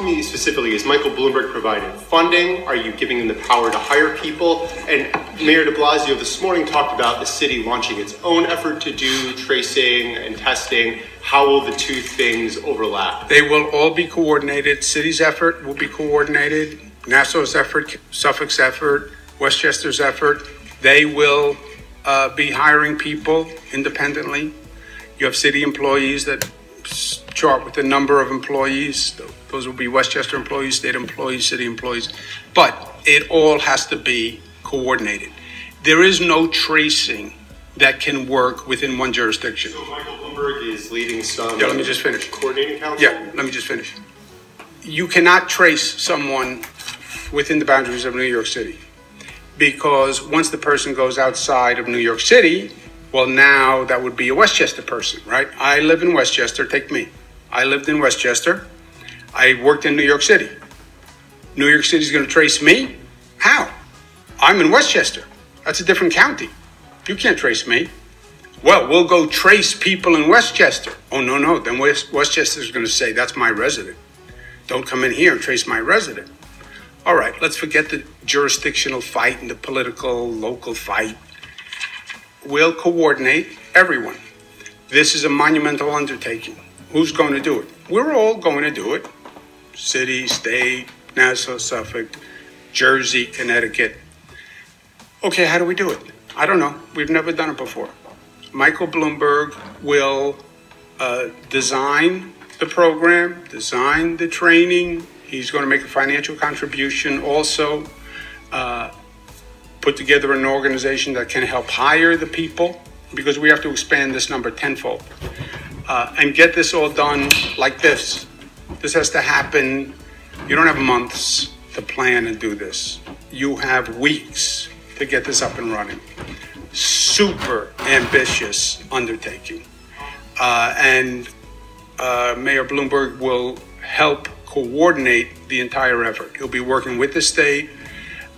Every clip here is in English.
to me specifically, is Michael Bloomberg providing funding? Are you giving him the power to hire people? And Mayor de Blasio this morning talked about the city launching its own effort to do tracing and testing. How will the two things overlap? They will all be coordinated. City's effort will be coordinated. Nassau's effort, Suffolk's effort, Westchester's effort. They will be hiring people independently. You have city employees that chart with the number of employees. Those will be Westchester employees, state employees, city employees. But it all has to be coordinated. There is no tracing that can work within one jurisdiction. So Michael Bloomberg is leading some let me just finish. Coordinating council? Yeah, let me just finish. You cannot trace someone within the boundaries of New York City, because once the person goes outside of New York City, well, now that would be a Westchester person, right? I live in Westchester. Take me. I lived in Westchester. I worked in New York City. New York City is going to trace me? How? I'm in Westchester. That's a different county. You can't trace me. Well, we'll go trace people in Westchester. Oh, no. Then Westchester is going to say, that's my resident. Don't come in here and trace my resident. All right, let's forget the jurisdictional fight and the political local fight. We'll coordinate everyone. This is a monumental undertaking. Who's going to do it? We're all going to do it. City, state, Nassau, Suffolk, Jersey, Connecticut. Okay, how do we do it? I don't know. We've never done it before. Michael Bloomberg will design the program, design the training. He's going to make a financial contribution also. Put together an organization that can help hire the people, because we have to expand this number tenfold, and get this all done like this. This has to happen. You don't have months to plan and do this. You have weeks to get this up and running. Super ambitious undertaking. And Mayor Bloomberg will help coordinate the entire effort. He'll be working with the state.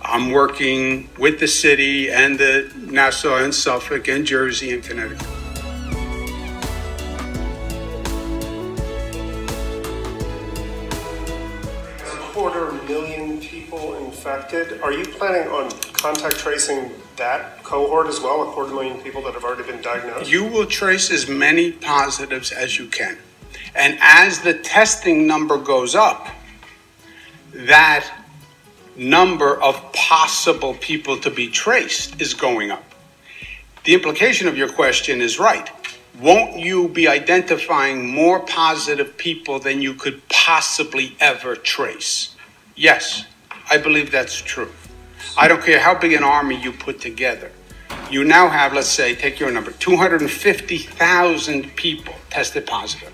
I'm working with the city and the Nassau and Suffolk and Jersey and Connecticut. A 250,000 people infected. Are you planning on contact tracing that cohort as well, 250,000 people that have already been diagnosed? You will trace as many positives as you can. And as the testing number goes up, that number of possible people to be traced is going up. The implication of your question is right. Won't you be identifying more positive people than you could possibly ever trace? Yes, I believe that's true. I don't care how big an army you put together. You now have, let's say, take your number, 250,000 people tested positive.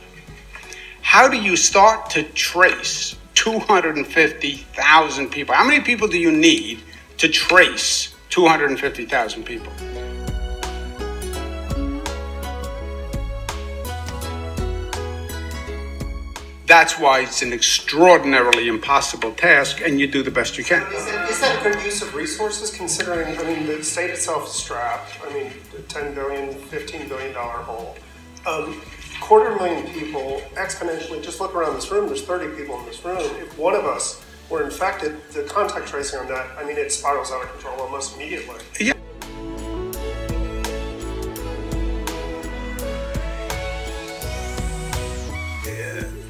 How do you start to trace 250,000 people? How many people do you need to trace 250,000 people? That's why it's an extraordinarily impossible task, and you do the best you can. Is that a good use of resources, considering, the state itself is strapped, $10 billion, $15 billion hole. 250,000 people exponentially, just look around this room, there's 30 people in this room. If one of us were infected, the contact tracing on that, it spirals out of control almost immediately. Yeah.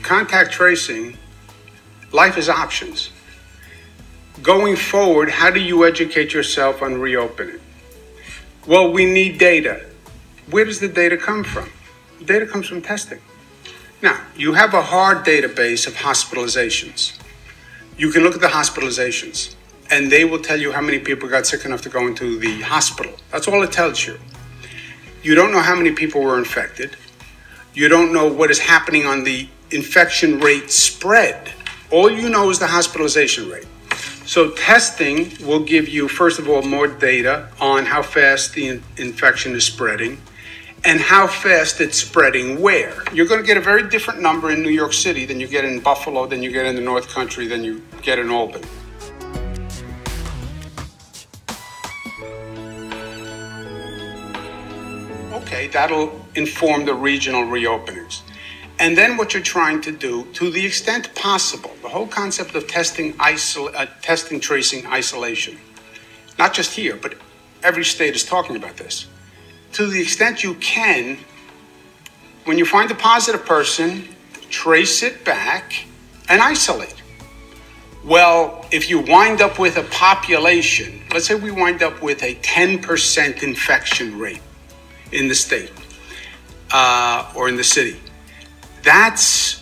Contact tracing, life is options. Going forward, how do you educate yourself on reopening? Well, we need data. Where does the data come from? The data comes from testing. Now, you have a hard database of hospitalizations. You can look at the hospitalizations, and they will tell you how many people got sick enough to go into the hospital. That's all it tells you. You don't know how many people were infected. You don't know what is happening on the infection rate spread. All you know is the hospitalization rate. So testing will give you, first of all, more data on how fast the infection is spreading and how fast it's spreading where. You're going to get a very different number in New York City than you get in Buffalo, than you get in the North Country, than you get in Albany. Okay, that'll inform the regional reopenings. And then what you're trying to do, to the extent possible, the whole concept of testing, tracing, isolation, not just here, but every state is talking about this. To the extent you can, when you find a positive person, trace it back and isolate. Well, if you wind up with a population, let's say we wind up with a 10% infection rate in the state or in the city, that's,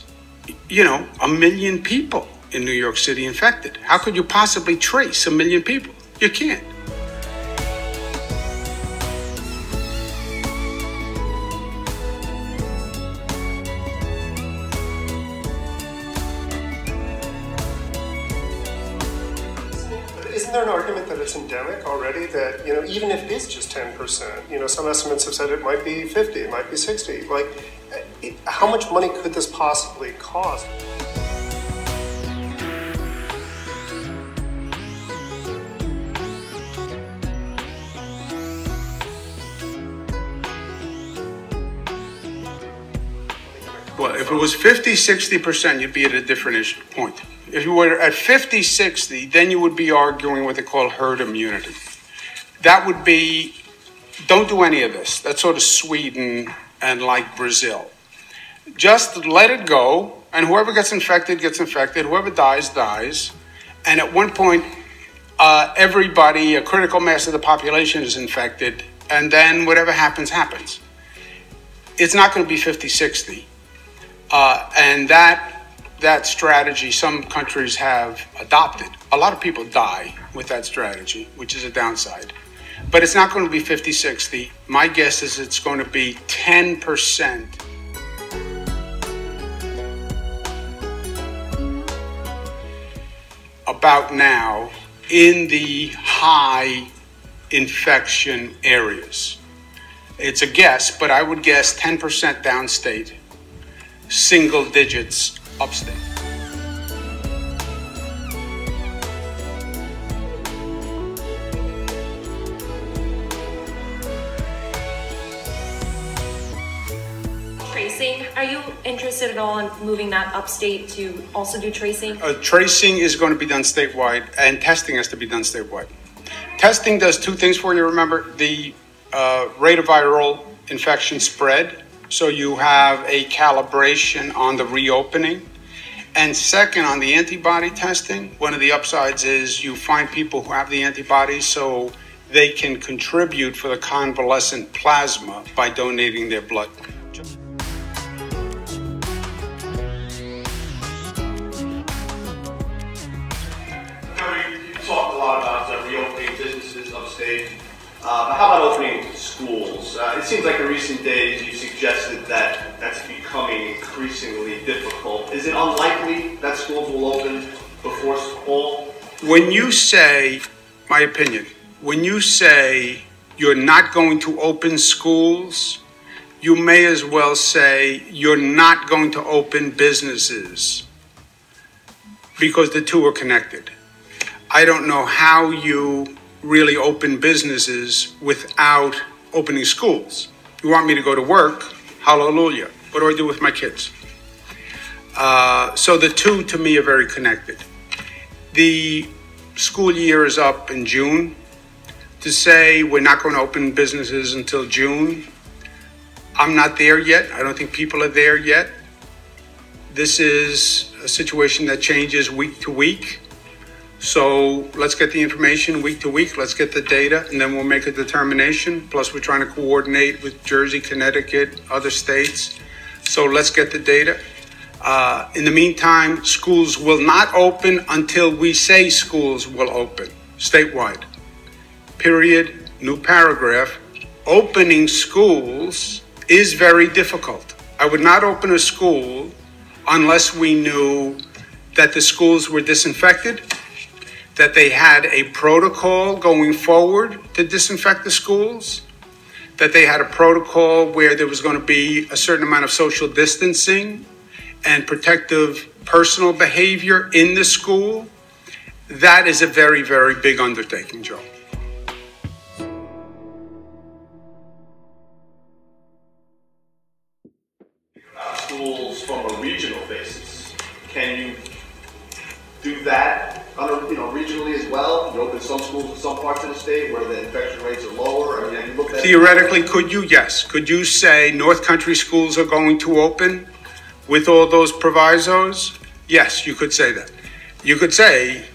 1 million people in New York City infected. How could you possibly trace 1 million people? You can't. Isn't there an argument that it's endemic already, that, even if it is just 10%, some estimates have said it might be 50, it might be 60, how much money could this possibly cost? Well, if it was 50, 60%, you'd be at a different point. If you were at 50, 60, then you would be arguing what they call herd immunity. That would be, don't do any of this. That's sort of Sweden and like Brazil. Just let it go, and whoever gets infected, gets infected. Whoever dies, dies. And at one point, everybody, a critical mass of the population is infected, and then whatever happens, happens. It's not going to be 50, 60. And that strategy, some countries have adopted. A lot of people die with that strategy, which is a downside. But it's not going to be 50, 60. My guess is it's going to be 10% about now in the high infection areas. It's a guess, but I would guess 10% downstate, single digits upstate. Tracing, are you interested at all in moving that upstate to also do tracing? Tracing is going to be done statewide, and testing has to be done statewide. Testing does two things for you, remember. The rate of viral infection spread, so you have a calibration on the reopening. And second, on the antibody testing, one of the upsides is you find people who have the antibodies so they can contribute for the convalescent plasma by donating their blood. You talked a lot about reopening businesses upstate. But how about opening schools? It seems like in recent days you suggested that that's becoming increasingly difficult. Is it unlikely that schools will open before fall? When you say, my opinion, when you say you're not going to open schools, you may as well say you're not going to open businesses, because the two are connected. I don't know how you really open businesses without opening schools. You want me to go to work? Hallelujah. What do I do with my kids? So the two, to me, are very connected. The school year is up in June. To say we're not going to open businesses until June, I'm not there yet. I don't think people are there yet. This is a situation that changes week to week. So let's get the information week to week. Let's get the data, and then we'll make a determination. Plus, we're trying to coordinate with Jersey, Connecticut, other states. So let's get the data. In the meantime, schools will not open until we say schools will open statewide. Period. New paragraph. Opening schools is very difficult. I would not open a school unless we knew that the schools were disinfected, that they had a protocol going forward to disinfect the schools, that they had a protocol where there was going to be a certain amount of social distancing and protective personal behavior in the school. That is a very, very big undertaking, Joe. Schools from a regional basis, can you do that regionally as well? You open some schools in some parts of the state where the infection rates are lower? I mean, have you looked at Theoretically, could you? Yes. Could you say North Country schools are going to open with all those provisos? Yes, you could say that. You could say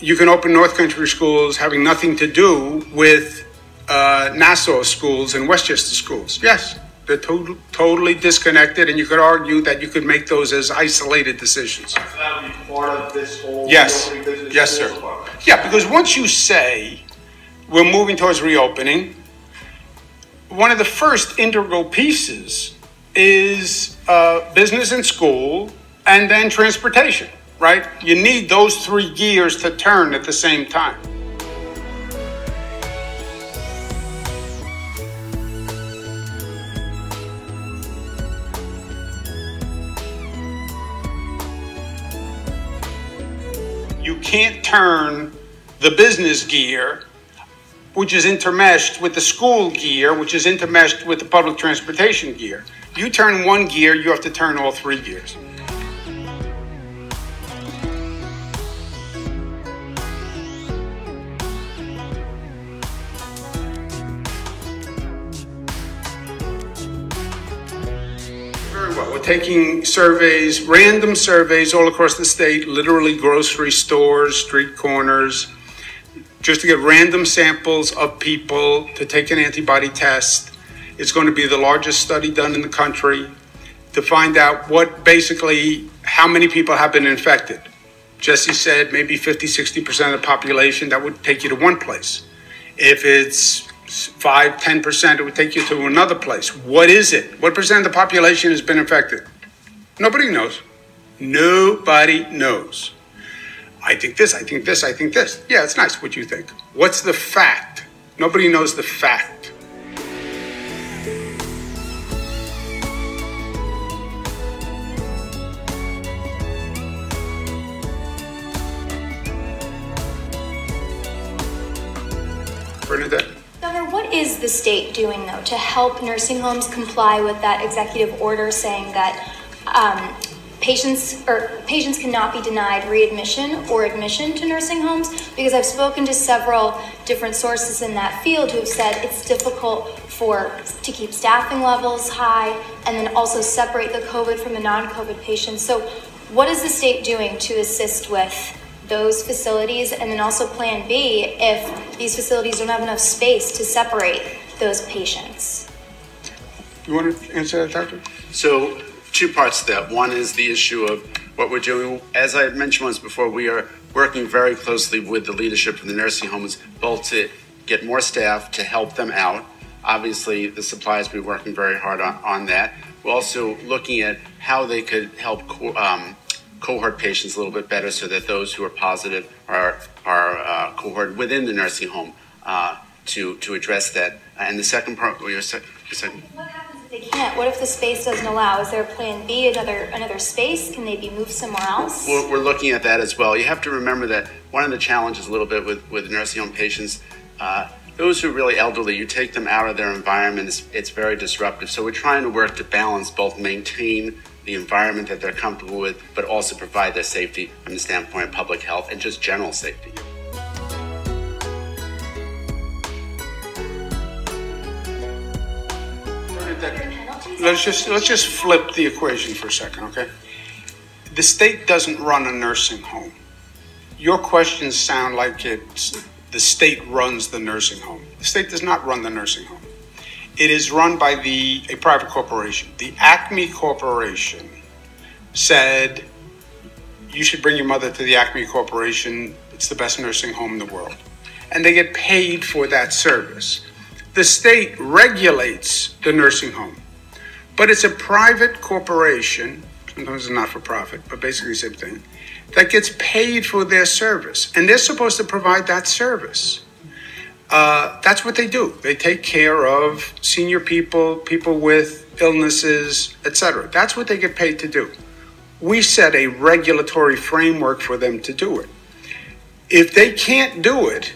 you can open North Country schools having nothing to do with Nassau schools and Westchester schools. Yes, they're totally disconnected, and you could argue that you could make those as isolated decisions. So that would be part of this whole Yes, reopening business? yes, sir. Yeah, because once you say we're moving towards reopening, one of the first integral pieces is business and school, and then transportation, right? You need those three gears to turn at the same time. You can't turn the business gear, which is intermeshed with the school gear, which is intermeshed with the public transportation gear. You turn one gear, you have to turn all three gears. Very well. We're taking surveys, random surveys all across the state, literally grocery stores, street corners, just to get random samples of people to take an antibody test. It's going to be the largest study done in the country to find out how many people have been infected. Jesse said maybe 50, 60% of the population, that would take you to one place. If it's 5, 10%, it would take you to another place. What is it? What percent of the population has been infected? Nobody knows. Nobody knows. I think this, I think this, I think this. Yeah, it's nice what you think. What's the fact? Nobody knows the fact. Bernadette? Governor, what is the state doing, though, to help nursing homes comply with that executive order saying that patients cannot be denied readmission or admission to nursing homes? Because I've spoken to several different sources in that field who have said it's difficult to keep staffing levels high and then also separate the COVID from the non-COVID patients. So what is the state doing to assist with those facilities, and then also plan B if these facilities don't have enough space to separate those patients? You want to answer that, Doctor? So, two parts to that. One is the issue of what we're doing. As I mentioned once before, we are working very closely with the leadership of the nursing homes, both to get more staff to help them out. Obviously, the suppliers will be working very hard on that. We're also looking at how they could help cohort patients a little bit better, so that those who are positive are cohorted within the nursing home to address that. And the second part, What happens if they can't? What if the space doesn't allow? Is there a plan B, another space? Can they be moved somewhere else? We're looking at that as well. You have to remember that one of the challenges a little bit with nursing home patients, those who are really elderly, you take them out of their environment, it's very disruptive. So we're trying to work to balance both maintain the environment that they're comfortable with, but also provide their safety from the standpoint of public health and just general safety. Let's just flip the equation for a second, okay? The state doesn't run a nursing home. Your questions sound like it's the state runs the nursing home. The state does not run the nursing home. It is run by a private corporation. The Acme Corporation said, you should bring your mother to the Acme Corporation. It's the best nursing home in the world. And they get paid for that service. The state regulates the nursing home, but it's a private corporation, sometimes it's not for profit, but basically the same thing, that gets paid for their service. And they're supposed to provide that service. That's what they do. They take care of senior people, people with illnesses, etc. That's what they get paid to do. We set a regulatory framework for them to do it. If they can't do it,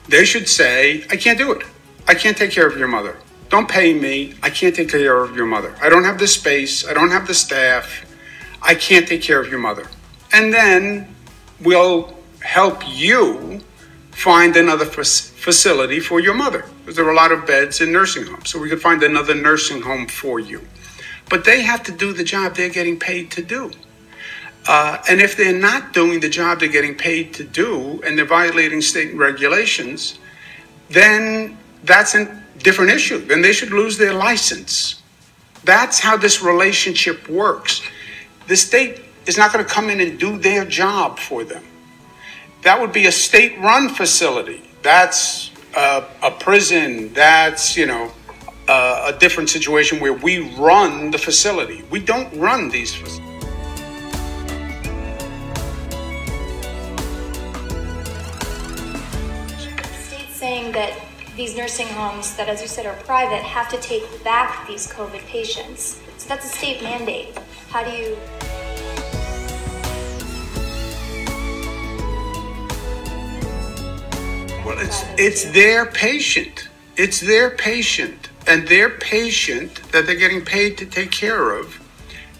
they should say, I can't do it. I can't take care of your mother. Don't pay me. I can't take care of your mother. I don't have the space. I don't have the staff. I can't take care of your mother. And then we'll help you find another facility for your mother. Because there are a lot of beds in nursing homes. So we could find another nursing home for you. But they have to do the job they're getting paid to do. And if they're not doing the job they're getting paid to do, and they're violating state regulations, then that's a different issue. Then they should lose their license. That's how this relationship works. The state is not going to come in and do their job for them. That would be a state-run facility. That's a prison. That's, a different situation where we run the facility. We don't run these facilities. The state's saying that these nursing homes that, as you said, are private, have to take back these COVID patients. So that's a state mandate. How do you... Well, it's their patient. It's their patient. And their patient that they're getting paid to take care of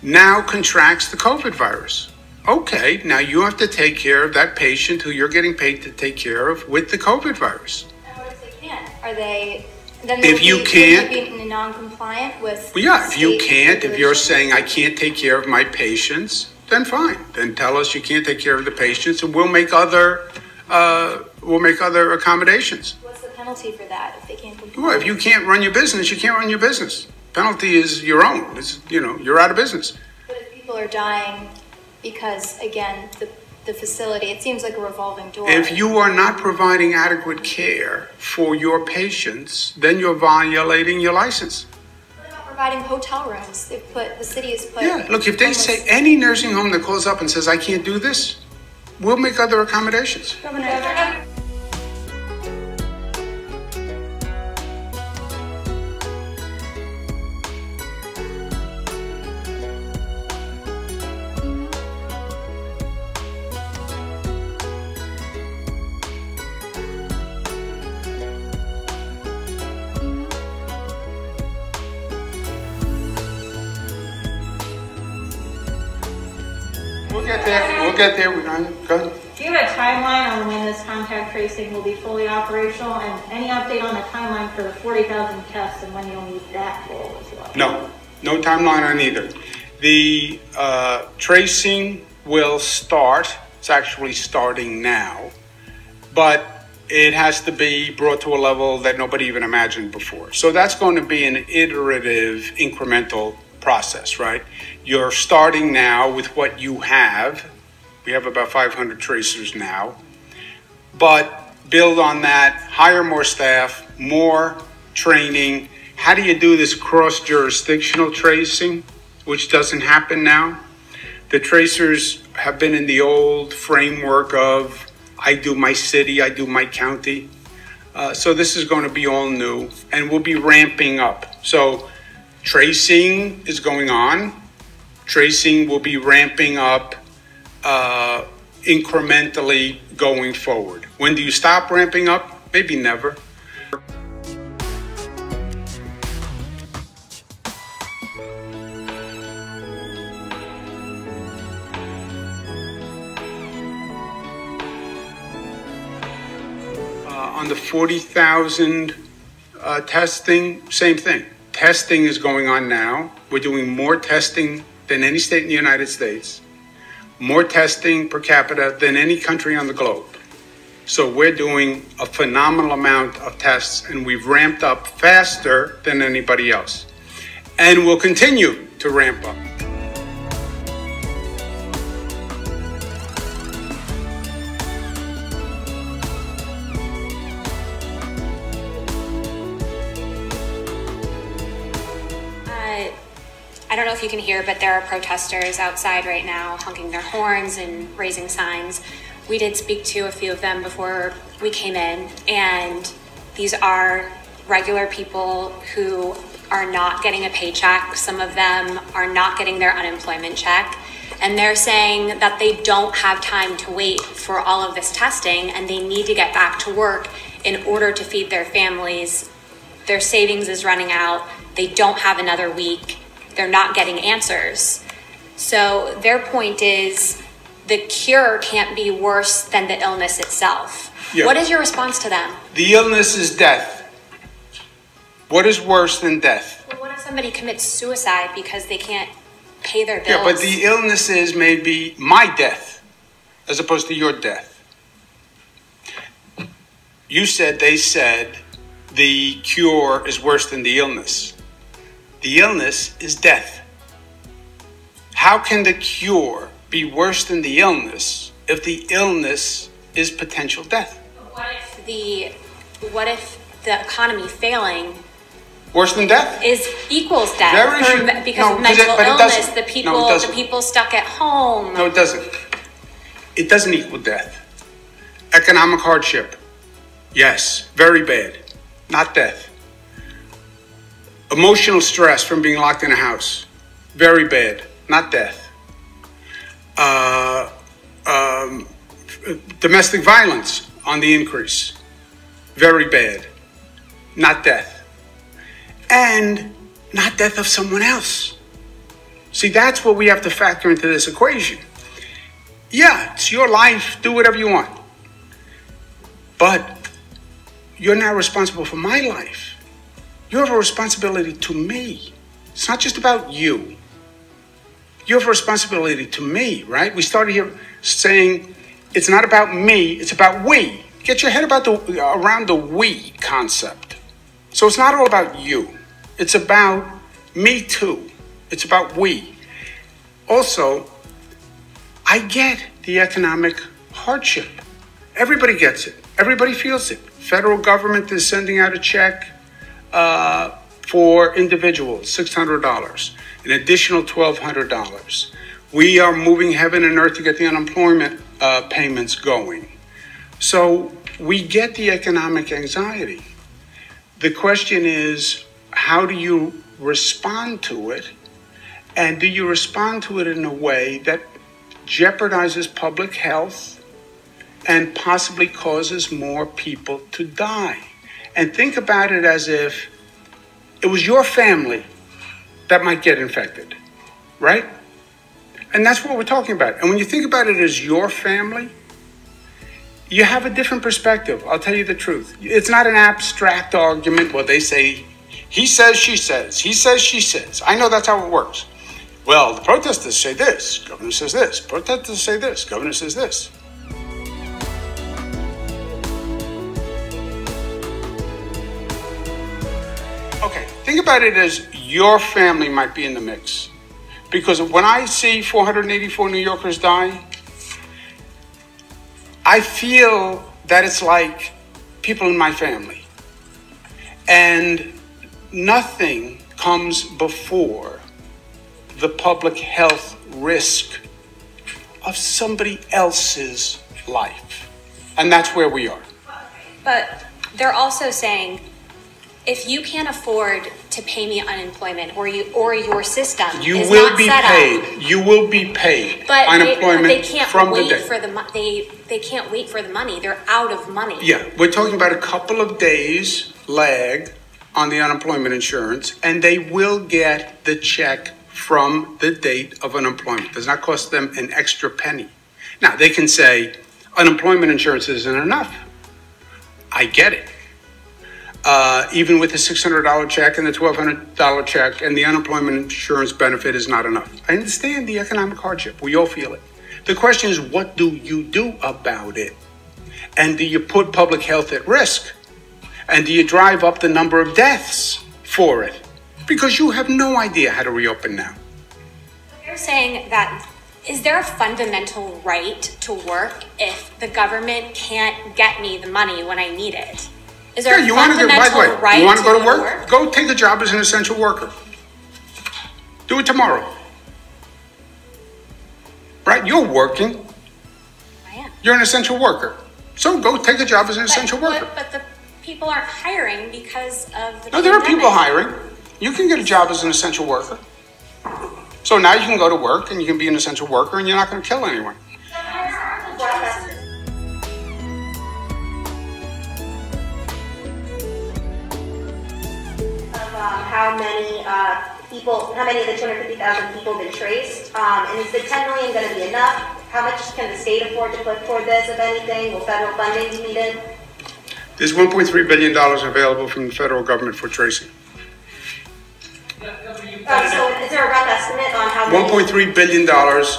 now contracts the COVID virus. Okay, now you have to take care of that patient who you're getting paid to take care of with the COVID virus. And what if they can't? Are they... Then If you can't... be non-compliant with... Well, yeah, if you state can't, if you're regulations? saying I can't take care of my patients, then fine. Then tell us you can't take care of the patients and we'll make other accommodations. What's the penalty for that if they can't comply? Well, if you can't run your business, you can't run your business. Penalty is your own. It's, you're out of business. But if people are dying because, again, the facility, it seems like a revolving door. If you are not providing adequate care for your patients, then you're violating your license. What about providing hotel rooms? The city has put... Yeah, look, if they say any nursing home that calls up and says, I can't do this, we'll make other accommodations. Governor. We'll get there. We're going to go. Do you have a timeline on when this contact tracing will be fully operational, and any update on the timeline for the 40,000 tests and when you'll need that goal as well? No timeline on either. The tracing will start. It's actually starting now, but it has to be brought to a level that nobody even imagined before. So that's going to be an iterative, incremental process, right? You're starting now with what you have. We have about 500 tracers now, but build on that, hire more staff, more training. How do you do this cross-jurisdictional tracing, which doesn't happen now? The tracers have been in the old framework of, I do my city, I do my county. So this is going to be all new, and we'll be ramping up. So tracing is going on. Tracing will be ramping up incrementally going forward. When do you stop ramping up? Maybe never. On the 40,000 testing, same thing. Testing is going on now. We're doing more testing than any state in the United States. More testing per capita than any country on the globe. So we're doing a phenomenal amount of tests, and we've ramped up faster than anybody else. And we'll continue to ramp up. I don't know if you can hear, but there are protesters outside right now honking their horns and raising signs. We did speak to a few of them before we came in, and these are regular people who are not getting a paycheck. Some of them are not getting their unemployment check, and they're saying that they don't have time to wait for all of this testing, and they need to get back to work in order to feed their families. Their savings is running out. They don't have another week. They're not getting answers. So their point is, the cure can't be worse than the illness itself. Yeah. What is your response to them? The illness is death. What is worse than death? Well, what if somebody commits suicide because they can't pay their bills? Yeah, but the illness is maybe my death as opposed to your death. You said, they said, the cure is worse than the illness. The illness is death. How can the cure be worse than the illness if the illness is potential death? What if the economy failing Worse than death? is equals death because of but mental it illness? doesn't. The No, it doesn't. people stuck at home. No, it doesn't. It doesn't equal death. Economic hardship, yes, very bad, not death. Emotional stress from being locked in a house, very bad, not death. Domestic violence on the increase, very bad, not death. And not death of someone else. See, that's what we have to factor into this equation. Yeah, it's your life, do whatever you want. But you're now responsible for my life. You have a responsibility to me. It's not just about you. You have a responsibility to me, right? We started here saying it's not about me, it's about we. Get your head around the we concept. So it's not all about you. It's about me too. It's about we. Also, I get the economic hardship. Everybody gets it. Everybody feels it. Federal government is sending out a check for individuals, $600, an additional $1,200. We are moving heaven and earth to get the unemployment payments going. So we get the economic anxiety. The question is, how do you respond to it? And do you respond to it in a way that jeopardizes public health and possibly causes more people to die? And think about it as if it was your family that might get infected, right? And that's what we're talking about. And when you think about it as your family, you have a different perspective. I'll tell you the truth. It's not an abstract argument. Well, they say, he says, she says, he says, she says. I know that's how it works. Well, the protesters say this, governor says this. Protesters say this, governor says this. Okay, think about it as your family might be in the mix. Because when I see 484 New Yorkers die, I feel that it's like people in my family. And nothing comes before the public health risk of somebody else's life. And that's where we are. But they're also saying, if you can't afford to pay me unemployment or your system You is will not be set paid. up, You will be paid but unemployment they can't from wait the day. for they can't wait for the money. They're out of money. Yeah, we're talking about a couple of days lag on the unemployment insurance, and they will get the check from the date of unemployment. It does not cost them an extra penny. Now, they can say unemployment insurance isn't enough. I get it. Even with the $600 check and the $1,200 check and the unemployment insurance benefit is not enough. I understand the economic hardship. We all feel it. The question is, what do you do about it? And do you put public health at risk? And do you drive up the number of deaths for it? Because you have no idea how to reopen now. They're saying that, is there a fundamental right to work if the government can't get me the money when I need it? Is there a fundamental right you want to go to work? work? Go take a job as an essential worker. Do it tomorrow. Right? You're working. I am. You're an essential worker. So go take a job as an essential worker. But the people aren't hiring because of the No, there are pandemic. people hiring. You can get a job as an essential worker. So now you can go to work and you can be an essential worker and you're not going to kill anyone. How many of the 250,000 people been traced? And is the 10 million going to be enough? How much can the state afford to put toward this, if anything? Will federal funding be needed? There's $1.3 billion available from the federal government for tracing. So is there a rough estimate on how many? $1.3 billion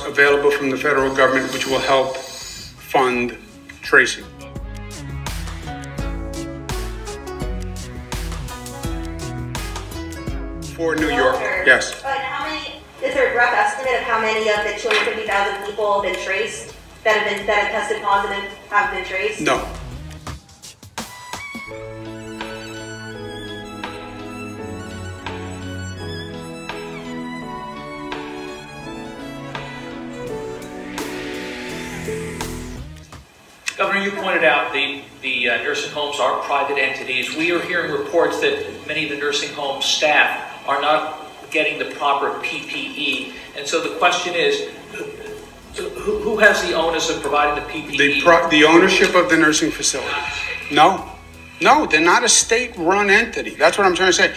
available from the federal government, which will help fund tracing. For New York, yes. But how many, is there a rough estimate of how many of the 250,000 people have been traced, that have tested positive, have been traced? No. Governor, you pointed out the nursing homes are private entities. We are hearing reports that many of the nursing home staff are not getting the proper PPE. And so the question is, who has the onus of providing the PPE? The ownership of the nursing facility. No, they're not a state-run entity. That's what I'm trying to say.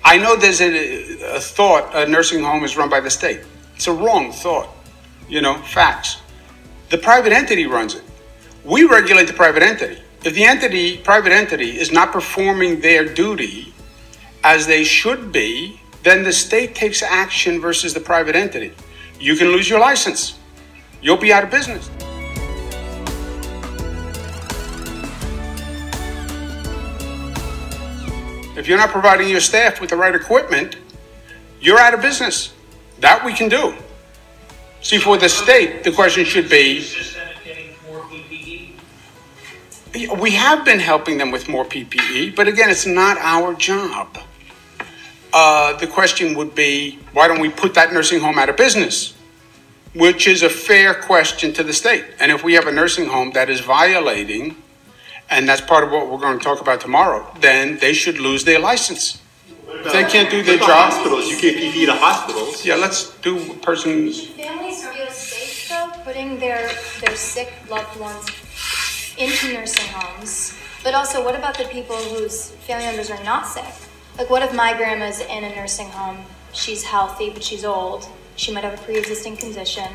I know there's a thought a nursing home is run by the state. It's a wrong thought. Facts. The private entity runs it. We regulate the private entity. If the private entity is not performing their duty as they should be, then the state takes action versus the private entity. You can lose your license. You'll be out of business. If you're not providing your staff with the right equipment, you're out of business. That we can do. See, for the state, the question should be, we have been helping them with more PPE, but again, it's not our job. The question would be, why don't we put that nursing home out of business? Which is a fair question to the state. And if we have a nursing home that is violating, and that's part of what we're going to talk about tomorrow, then they should lose their license. If they can't do their job. Hospitals, you give PPE to hospitals. Yeah, let's do persons. Families feel safe, though, putting their sick loved ones into nursing homes. But also, what about the people whose family members are not sick? Like, what if my grandma's in a nursing home? She's healthy, but she's old. She might have a pre-existing condition.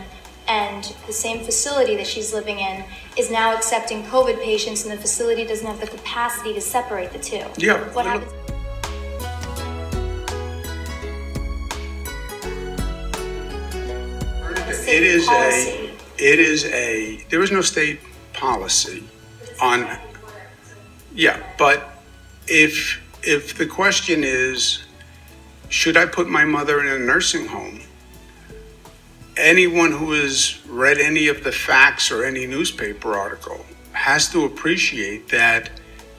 And the same facility that she's living in is now accepting COVID patients, and the facility doesn't have the capacity to separate the two. Yeah. What happens? There is no state policy on, yeah, but if the question is, should I put my mother in a nursing home? Anyone who has read any of the facts or any newspaper article has to appreciate that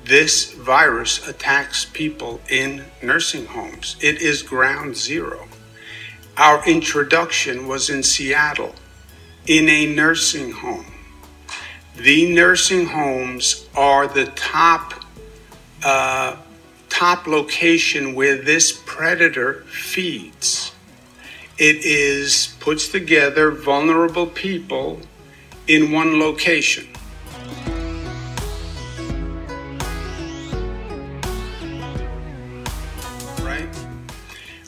this virus attacks people in nursing homes. It is ground zero. Our introduction was in Seattle, in a nursing home. The nursing homes are the top location where this predator feeds. It puts together vulnerable people in one location. Right?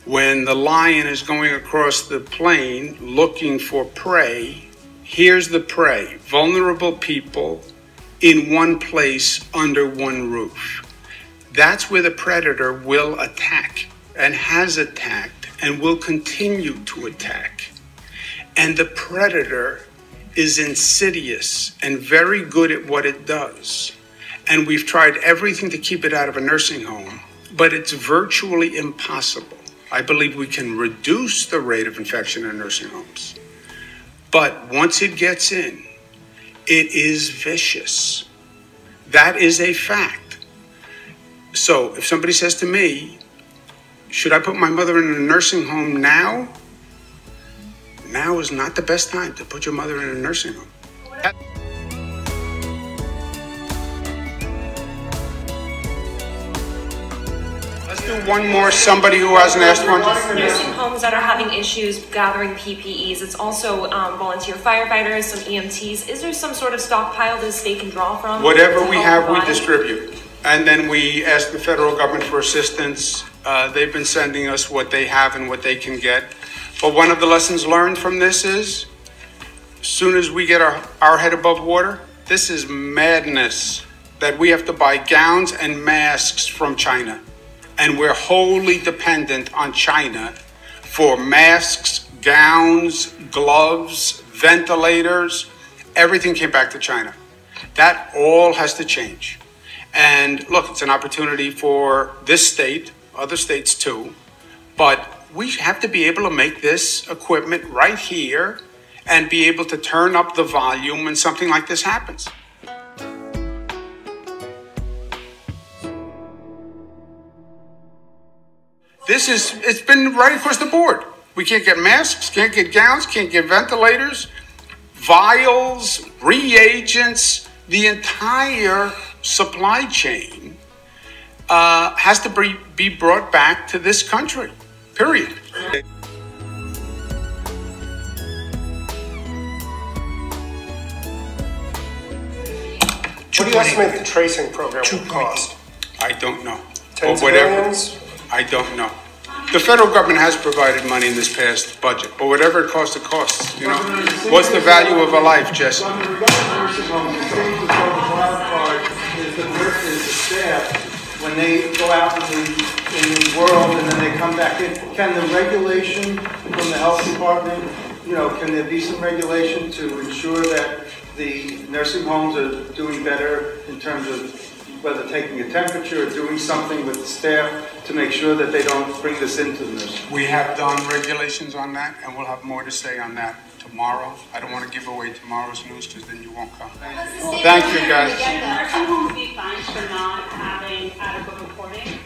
When the lion is going across the plain looking for prey, here's the prey: vulnerable people in one place under one roof. That's where the predator will attack and has attacked and will continue to attack. And the predator is insidious and very good at what it does. And we've tried everything to keep it out of a nursing home, but it's virtually impossible. I believe we can reduce the rate of infection in nursing homes. But once it gets in, it is vicious. That is a fact. So if somebody says to me, should I put my mother in a nursing home now? Now is not the best time to put your mother in a nursing home. Let's do one more, somebody who hasn't asked one. Nursing homes that are having issues gathering PPEs. It's also volunteer firefighters, some EMTs. Is there some sort of stockpile the state can draw from? Whatever we have, we distribute. And then we ask the federal government for assistance. They've been sending us what they have and what they can get. But one of the lessons learned from this is as soon as we get our head above water, this is madness that we have to buy gowns and masks from China. And we're wholly dependent on China for masks, gowns, gloves, ventilators. Everything came back to China. That all has to change. And look, it's an opportunity for this state, other states too, but we have to be able to make this equipment right here and be able to turn up the volume when something like this happens. It's been right across the board. We can't get masks, can't get gowns, can't get ventilators, vials, reagents. The entire supply chain has to be brought back to this country, period. What do you estimate the tracing program will cost? I don't know. Tens of millions? I don't know. The federal government has provided money in this past budget, but whatever it costs, you know. What's the value of a life, Jesse? Regarding nursing homes, it seems as though the wild card is the nurses, the staff, when they go out in the world and then they come back in. Can the regulation from the health department, you know, can there be some regulation to ensure that the nursing homes are doing better in terms of whether taking a temperature or doing something with the staff to make sure that they don't bring this into the nursing? We have done regulations on that, and we'll have more to say on that tomorrow. I don't want to give away tomorrow's news because then you won't come. Thank you, guys. Nursing homes be fined for not having adequate reporting?